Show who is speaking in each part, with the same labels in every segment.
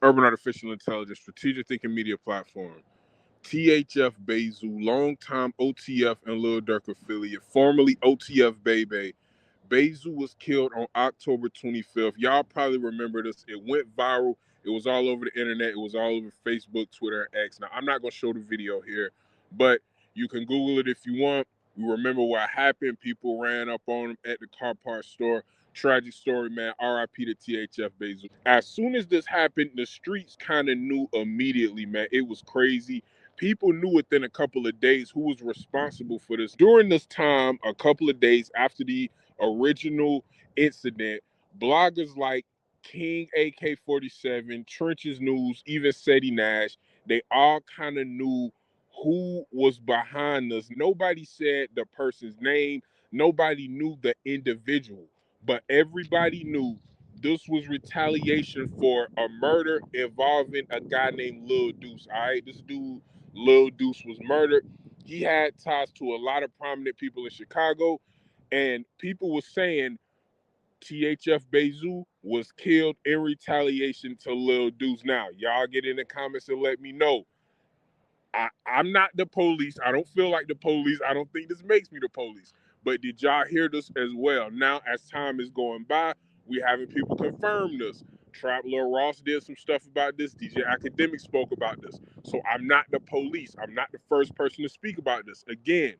Speaker 1: Urban Artificial Intelligence, Strategic Thinking Media Platform. THF Bayzoo, longtime OTF and Lil Durk affiliate, formerly OTF Baby. Bayzoo was killed on October 25th. Y'all probably remember this. It went viral. It was all over the internet. It was all over Facebook, Twitter, and X. Now, I'm not going to show the video here, but you can Google it if you want. You remember what happened. People ran up on him at the car parts store. Tragic story, man. RIP to THF Bayzoo. As soon as this happened, the streets kind of knew immediately, man. It was crazy. People knew within a couple of days who was responsible for this. During this time, a couple of days after the original incident, bloggers like King AK-47, Trenches News, even Seti Nash, they all kind of knew who was behind this. Nobody said the person's name. Nobody knew the individual, but everybody knew this was retaliation for a murder involving a guy named Lil Deuce. All right, this dude Lil Deuce was murdered. He had ties to a lot of prominent people in Chicago, and people were saying THF Bayzoo was killed in retaliation to Lil Deuce. Now, y'all get in the comments and let me know. I'm not the police. I don't feel like the police. I don't think this makes me the police. But did y'all hear this as well? Now, as time is going by, we having people confirm this. Trap Lil Ross did some stuff about this. DJ Academic spoke about this. So I'm not the police. I'm not the first person to speak about this. Again,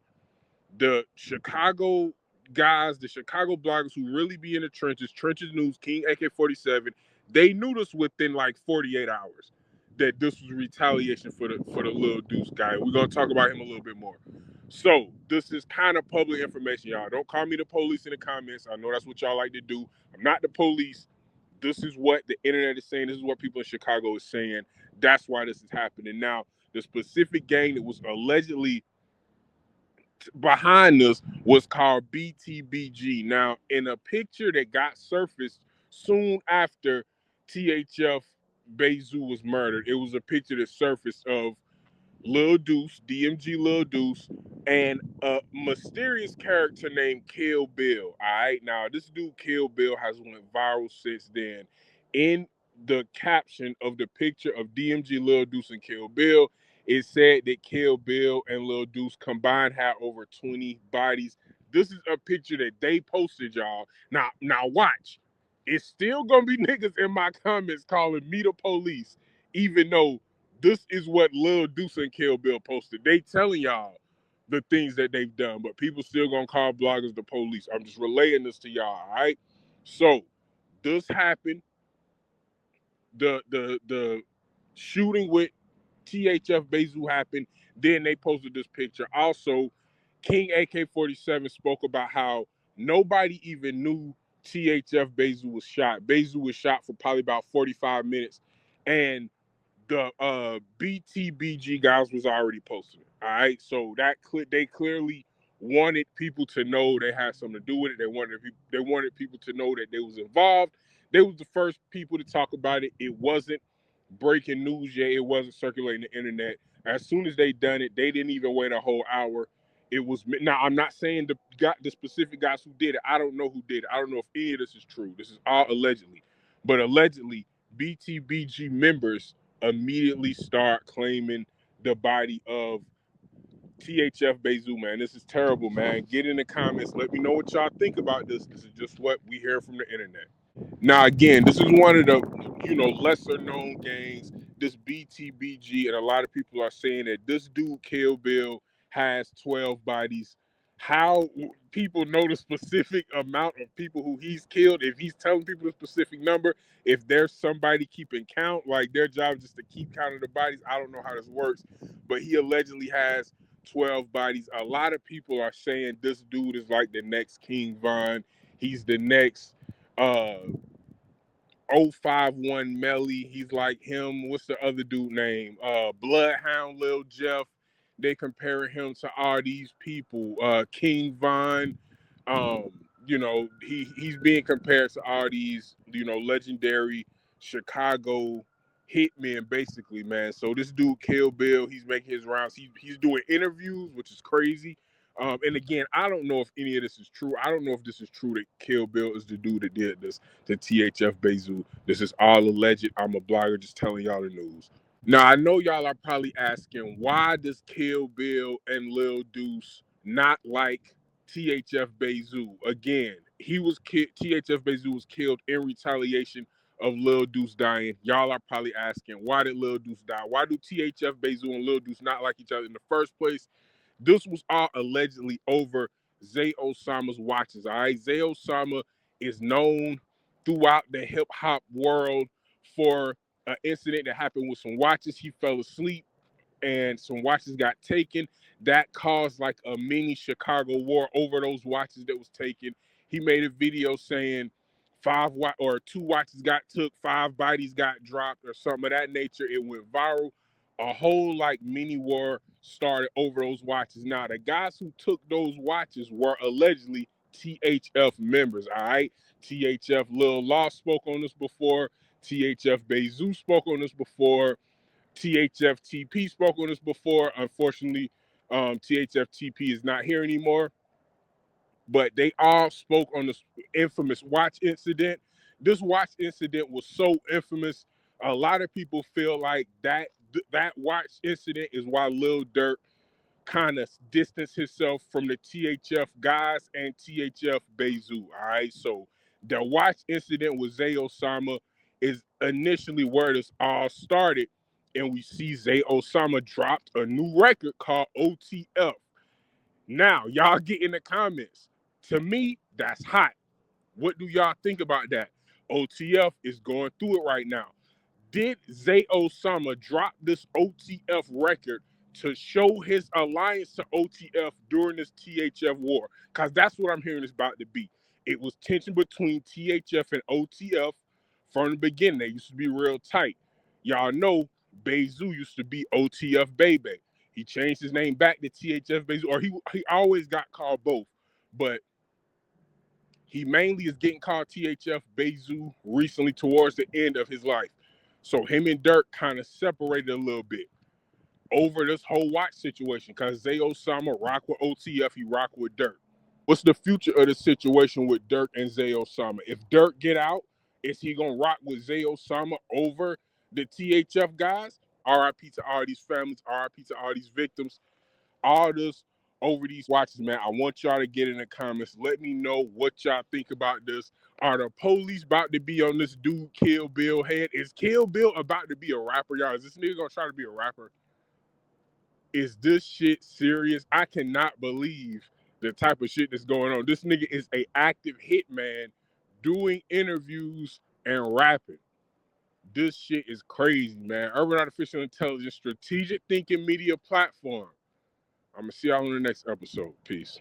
Speaker 1: the Chicago guys, the Chicago bloggers who really be in the trenches, Trenches News, King AK-47, they knew this within like 48 hours that this was retaliation for the Lil Deuce guy. We're gonna talk about him a little bit more. So this is kind of public information, y'all. Don't call me the police in the comments. I know that's what y'all like to do. I'm not the police. This is what the internet is saying. This is what people in Chicago is saying. That's why this is happening. Now, the specific gang that was allegedly behind this was called BTBG. Now, in a picture that got surfaced soon after THF Bayzoo was murdered, it was a picture that surfaced of Lil Deuce, DMG Lil Deuce, and a mysterious character named Kill Bill. All right, now this dude Kill Bill has went viral since then. In the caption of the picture of DMG Lil Deuce and Kill Bill, it said that Kill Bill and Lil Deuce combined had over 20 bodies. This is a picture that they posted, y'all. Now watch. It's still gonna be niggas in my comments calling me the police, even though this is what Lil Deuce and Kill Bill posted. They telling y'all the things that they've done, but people still gonna call bloggers the police. I'm just relaying this to y'all, all right? So this happened. The shooting with THF Bayzoo happened. Then they posted this picture. Also, King AK-47 spoke about how nobody even knew THF Bayzoo was shot. Bayzoo was shot for probably about 45 minutes, and the BTBG guys was already posting it. All right, so they clearly wanted people to know they had something to do with it. They wanted people to know that they was involved. They was the first people to talk about it. It wasn't breaking news yet. It wasn't circulating the internet. As soon as they done it, they didn't even wait a whole hour. It was now. I'm not saying the specific guys who did it. I don't know who did it. I don't know if any of this is true. This is all allegedly, but allegedly BTBG members immediately start claiming the body of THF Bayzoo, man. This is terrible, man. Get in the comments. Let me know what y'all think about this. This is just what we hear from the internet. Now, again, this is one of the lesser known gangs. This BTBG, and a lot of people are saying that this dude Kill Bill has 12 bodies. How people know the specific amount of people who he's killed, if he's telling people the specific number, if there's somebody keeping count, like their job is just to keep count of the bodies, I don't know how this works, but he allegedly has 12 bodies. A lot of people are saying this dude is like the next King Von. He's the next 051 Melly. He's like him. What's the other dude name? Bloodhound Lil Jeff. They comparing him to all these people. King Von. He's being compared to all these, legendary Chicago hitmen, basically, man. So this dude Kill Bill, he's making his rounds. He's doing interviews, which is crazy. And again, I don't know if any of this is true. I don't know if this is true that Kill Bill is the dude that did this to THF Bayzoo. This is all alleged. I'm a blogger just telling y'all the news. Now, I know y'all are probably asking, why does Kill Bill and Lil Deuce not like THF Bayzoo? Again, THF Bayzoo was killed in retaliation of Lil Deuce dying. Y'all are probably asking, why did Lil Deuce die? Why do THF Bayzoo and Lil Deuce not like each other in the first place? This was all allegedly over Osama's watches. All right, Osama is known throughout the hip hop world for an incident that happened with some watches. He fell asleep and some watches got taken. That caused like a mini Chicago war over those watches that was taken. He made a video saying two watches got took, 5 bodies got dropped, or something of that nature. It went viral. A whole like mini war started over those watches. Now, the guys who took those watches were allegedly THF members. All right, THF Lil Law spoke on this before. THF Bayzoo spoke on this before. THF-TP spoke on this before. Unfortunately, THF-TP is not here anymore. But they all spoke on this infamous watch incident. This watch incident was so infamous. A lot of people feel like that watch incident is why Lil Durk kind of distanced himself from the THF guys and THF Bayzoo. All right, so the watch incident with Osama is initially where this all started, and we see Osama dropped a new record called OTF. Now, y'all get in the comments. To me, that's hot. What do y'all think about that? OTF is going through it right now. Did Osama drop this OTF record to show his alliance to OTF during this THF war? Because that's what I'm hearing it's about to be. It was tension between THF and OTF from the beginning. They used to be real tight. Y'all know Bayzoo used to be OTF Baby. He changed his name back to THF Bayzoo, or he always got called both. But he mainly is getting called THF Bayzoo recently towards the end of his life. So him and Durk kind of separated a little bit over this whole watch situation because Osama rock with OTF, he rock with Durk. What's the future of the situation with Durk and Osama? If Durk get out, is he gonna rock with Osama over the THF guys? RIP to all these families, RIP to all these victims, all this over these watches, man. I want y'all to get in the comments. Let me know what y'all think about this. Are the police about to be on this dude Kill Bill head? Is Kill Bill about to be a rapper, y'all? Is this nigga gonna try to be a rapper? Is this shit serious? I cannot believe the type of shit that's going on. This nigga is a active hitman doing interviews and rapping. This shit is crazy, man. Urban Artificial Intelligence, strategic thinking media platform. I'm going to see y'all on the next episode. Peace.